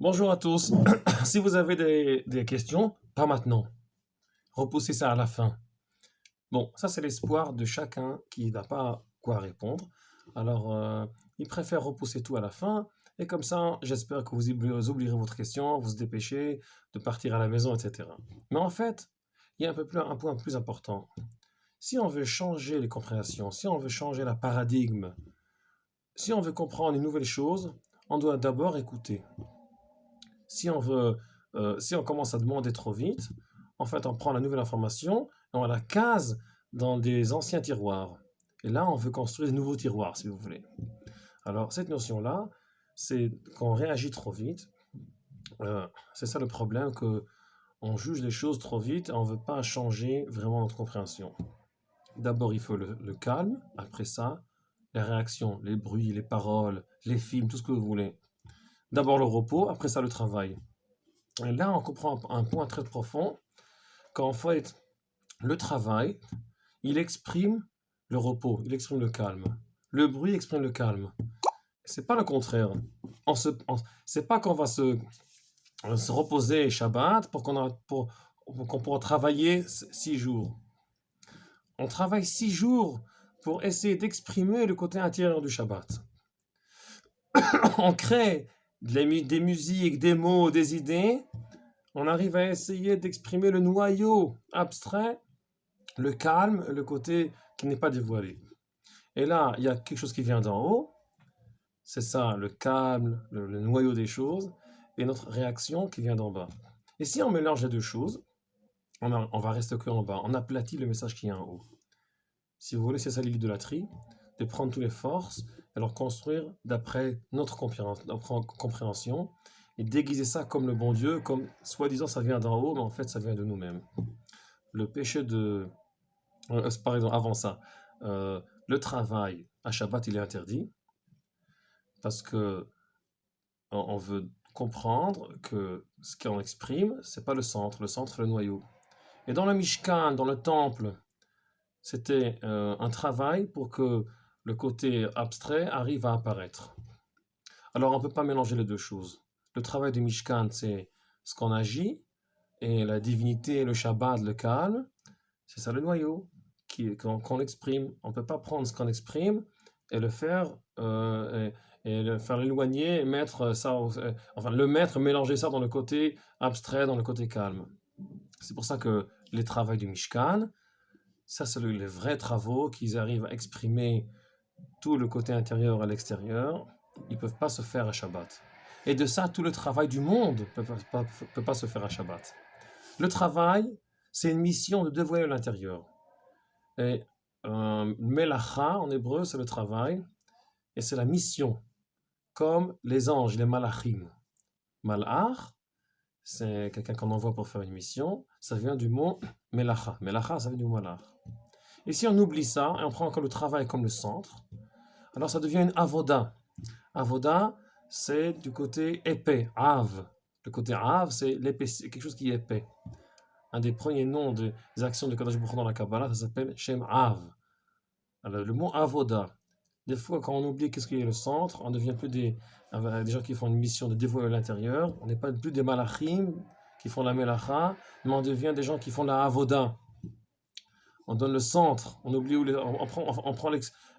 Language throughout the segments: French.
Bonjour à tous. Si vous avez des questions, pas maintenant. Repoussez ça à la fin. Bon, ça c'est l'espoir de chacun qui n'a pas quoi répondre. Alors, il préfère repousser tout à la fin. Et comme ça, j'espère que vous oublierez votre question, vous vous dépêchez de partir à la maison, etc. Mais en fait, il y a un point plus important. Si on veut changer les compréhensions, si on veut changer la paradigme, si on veut comprendre une nouvelle chose, on doit d'abord écouter. Si on veut, si on commence à demander trop vite, en fait, on prend la nouvelle information et on la case dans des anciens tiroirs. Et là, on veut construire de nouveaux tiroirs, si vous voulez. Alors, cette notion-là, c'est qu'on réagit trop vite. C'est ça le problème, que on juge les choses trop vite et on ne veut pas changer vraiment notre compréhension. D'abord, il faut le calme. Après ça, les réactions, les bruits, les paroles, les films, tout ce que vous voulez. D'abord le repos, après ça le travail. Et là, on comprend un point très profond, qu'en fait, le travail, il exprime le repos, il exprime le calme. Le bruit exprime le calme. C'est pas le contraire. C'est pas qu'on va se reposer Shabbat pour qu'on pourra travailler 6 jours. On travaille 6 jours pour essayer d'exprimer le côté intérieur du Shabbat. On crée des musiques, des mots, des idées. On arrive à essayer d'exprimer le noyau abstrait, le calme, le côté qui n'est pas dévoilé. Et là, il y a quelque chose qui vient d'en haut, c'est ça, le calme, le noyau des choses, et notre réaction qui vient d'en bas. Et si on mélange les deux choses, on va rester que en bas, on aplatit le message qui est en haut. Si vous voulez, c'est ça l'idolâtrie, de prendre toutes les forces et leur construire d'après notre compréhension, et déguiser ça comme le bon Dieu, comme soi-disant ça vient d'en haut, mais en fait ça vient de nous-mêmes. Le péché de... par exemple, avant ça, le travail à Shabbat, il est interdit, parce que on veut comprendre que ce qu'on exprime, c'est pas le centre c'est le noyau. Et dans le Mishkan, dans le temple, c'était un travail pour que le côté abstrait arrive à apparaître. Alors on ne peut pas mélanger les deux choses. Le travail du Mishkan, c'est ce qu'on agit, et la divinité, le Shabbat, le calme, c'est ça le noyau qu'on exprime. On ne peut pas prendre ce qu'on exprime et le faire, et le faire l'éloigner et mettre ça, enfin le mettre, mélanger ça dans le côté abstrait, dans le côté calme. C'est pour ça que les travaux du Mishkan, ça c'est les vrais travaux qui arrivent à exprimer tout le côté intérieur à l'extérieur. Ils ne peuvent pas se faire à Shabbat. Et de ça, tout le travail du monde ne peut pas se faire à Shabbat. Le travail, c'est une mission de dévoiler l'intérieur. Et melacha, en hébreu, c'est le travail, et c'est la mission, comme les anges, les malachim. Malach, c'est quelqu'un qu'on envoie pour faire une mission, ça vient du mot melacha. Melacha, ça vient du mot malach. Et si on oublie ça, et on prend encore le travail comme le centre, alors ça devient une avoda. Avoda, c'est du côté épais, av. Le côté av, c'est l'épais, c'est quelque chose qui est épais. Un des premiers noms des actions de Kadosh Baruch Hu dans la Kabbalah, ça s'appelle Shem Av. Alors, le mot avoda, des fois quand on oublie qu'est-ce qui est le centre, on devient plus des gens qui font une mission de dévoiler l'intérieur, on n'est pas plus des malachim qui font la melacha, mais on devient des gens qui font la avoda. On donne le centre, on oublie on prend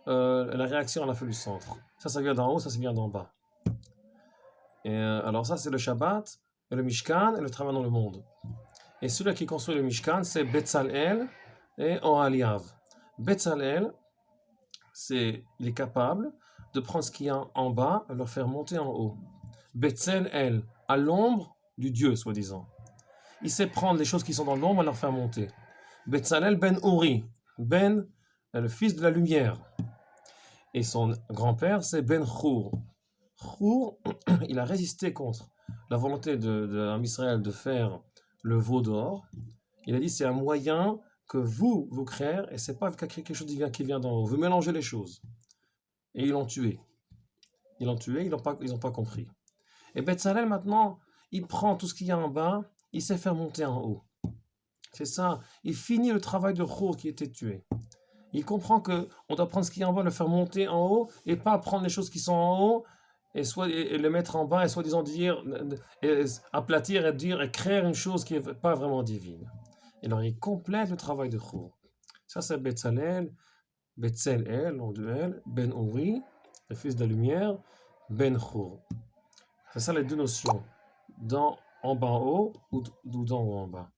la réaction à la fin du centre. Ça vient d'en haut, ça vient d'en bas. Et alors ça, c'est le Shabbat, et le Mishkan, et le travail dans le monde. Et celui qui construit le Mishkan, c'est Betzalel et Ohaliav. Betzalel, il est capable de prendre ce qu'il y a en bas et le faire monter en haut. Betzalel, à l'ombre du Dieu, soi-disant. Il sait prendre les choses qui sont dans l'ombre et leur faire monter. Betzalel ben Uri, Ben, le fils de la lumière. Et son grand-père, c'est Ben Chour. Chour, il a résisté contre la volonté de Israël de faire le veau d'or. Il a dit c'est un moyen que vous créez, et c'est pas quelque chose qui vient d'en haut. Vous mélangez les choses. Et ils l'ont tué. Ils n'ont pas compris. Et Betzalel maintenant, il prend tout ce qu'il y a en bas, il sait faire monter en haut. C'est ça. Il finit le travail de Chour qui était tué. Il comprend qu'on doit prendre ce qui est en bas, le faire monter en haut, et pas prendre les choses qui sont en haut et le mettre en bas et soi-disant dire, et aplatir et dire et créer une chose qui n'est pas vraiment divine. Et alors il complète le travail de Khour. Ça c'est Betzalel, nom de elle, Ben Uri, le fils de la lumière, Ben Khour. C'est ça les deux notions, dans en bas en haut ou d'en haut en bas.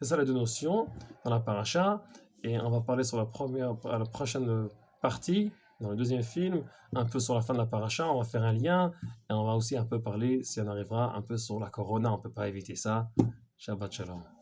C'est ça les deux notions dans la paracha. Et on va parler sur la prochaine partie, dans le deuxième film, un peu sur la fin de la paracha. On va faire un lien et on va aussi un peu parler, si on arrivera, un peu sur la corona. On ne peut pas éviter ça. Shabbat shalom.